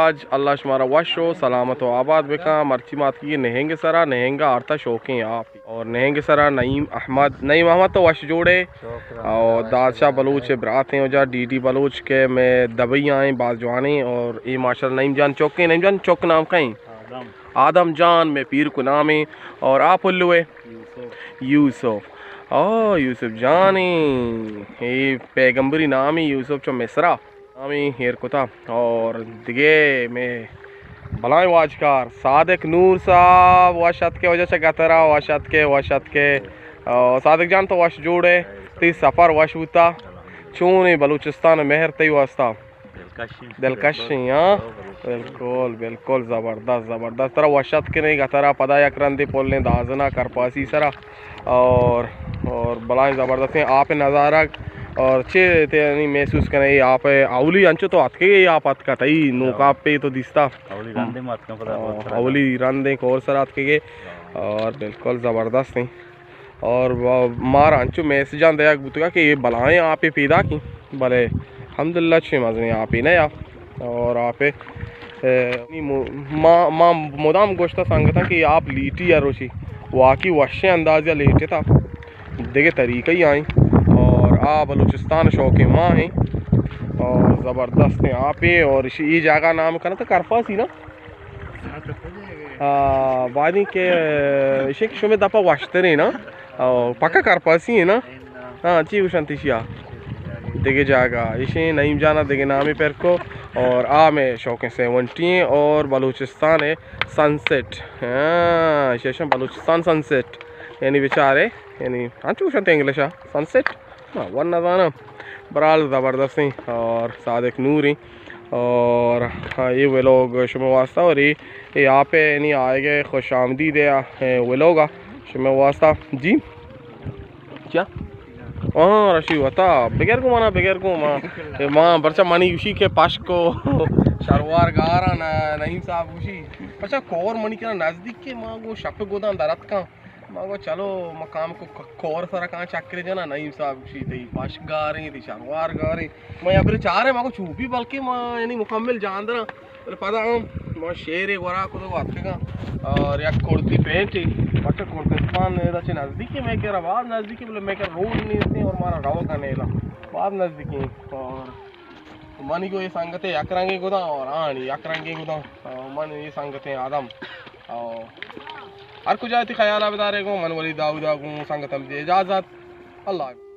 आज अल्लाह शुमारा वशो सलामत व आबाद बेका मर्ची मात की नहेंगे सरा नहेंगा आरता शौक़ें आप और नहेंगे सरा नईम अहमद तो वश जोड़े और दादशाह बलूच बरात हैं जा डी बलूच के में दबई आए बाजवानी और ये माशा नईम जान चौके नईम जान चौक नाम कहीं आदम जान में पीर को नाम है और आप उल्लुए यूसुफ ओ यूसुफ जानी ये पैगंबरी नाम ही यूसुफ चो मिसरा नामी हेर कुता और दिगे में भलाई वाजकार सादिक नूर साहब वशत के वजह से गतरा वशत के सादिक जान तो वश जोड़े ती सफ़र वश होता चूने बलूचिस्तान मेहर तई वास्ता दिलकशी हाँ बिल्कुल बिल्कुल ज़बरदस्त तरह वशत के नहीं गतरा पदा यकरंदी पोलने दाजना करपासी सरा और बलाई ज़बरदस्त है आप नज़ारा और चे ते महसूस करें आप अवली अंचो तो अत के आप अत का तई नौका पे तो दिसता अवली रंदे और सर अत के और बिल्कुल ज़बरदस्त है और मार अंचो मैसेज आंदे बुतगा कि ये बलाएँ आप पैदा की भले अल्हम्दुलिल्लाह छे मज़े आप ही ना और आप माँ मुदाम गोश्ता संगता कि आप लीटी या रोशी वाकई वश अंदाज़ लेटे था देखे तरीक़ा ही आई और बलूचिस्तान शौक़ माँ हैं और ज़बरदस्त हैं आप ही और ये जगह नाम करना तो करफासी ना वादी के इसे शुमे दफ़ा वशतरे ना पक्का करफासी है ना हाँ ची उशंतिशिया देखे जाएगा इसे नईम जाना देखे नामी पर को और में शौक़ 70 और बलूचिस्तान है सनसेट हाँ शेषम बलूचिस्तान सनसेट यानी बेचारे यानी हाँ चूशंते इंग्लिश सनसेट हाँ वन नज़ाना बराल ज़बरदस्त हैं और सादिक नूरी और हाँ ये वे लोग शुमे वास्ता और ये यहाँ पे यानी आएंगे खुश आमदीद है वे लोग शुमे वास्ता जी क्या हाँ रशी होता बगैर को माना माँ बच्चा मानी उसी के पास को शरवार गारा ना नईम साहब उसी बच्चा कोर मनी के नज़दीक के माँ वो शप गोदान दरत का माँ वो चलो मकाम को कोर सारा कहाँ चक्कर जाना नईम साहब उसी थी पाश गा रही थी शरवार गा रही मैं यहाँ पर चाह रहे माँ को छुपी बल्कि माँ यानी मुकम्मल जान दरा पता माँ शेर एक वरा को तो बात का और या कुर्ती पैंट बच्चा कुर्तिस्तान नज़दीक है मैं कह रहा बाद नज़दीक बोले मैं कह रोड नहीं थी और हमारा गाँव का नेला बाद नज़दीक और मनी को ये संगते यकरंगे गुदा और हाँ नहीं यकरंगे गुदा मन ये संगते आदम और हर कुछ आती ख्याल बता रहे को मन वली दाऊदा को संगतम इजाज़त अल्लाह।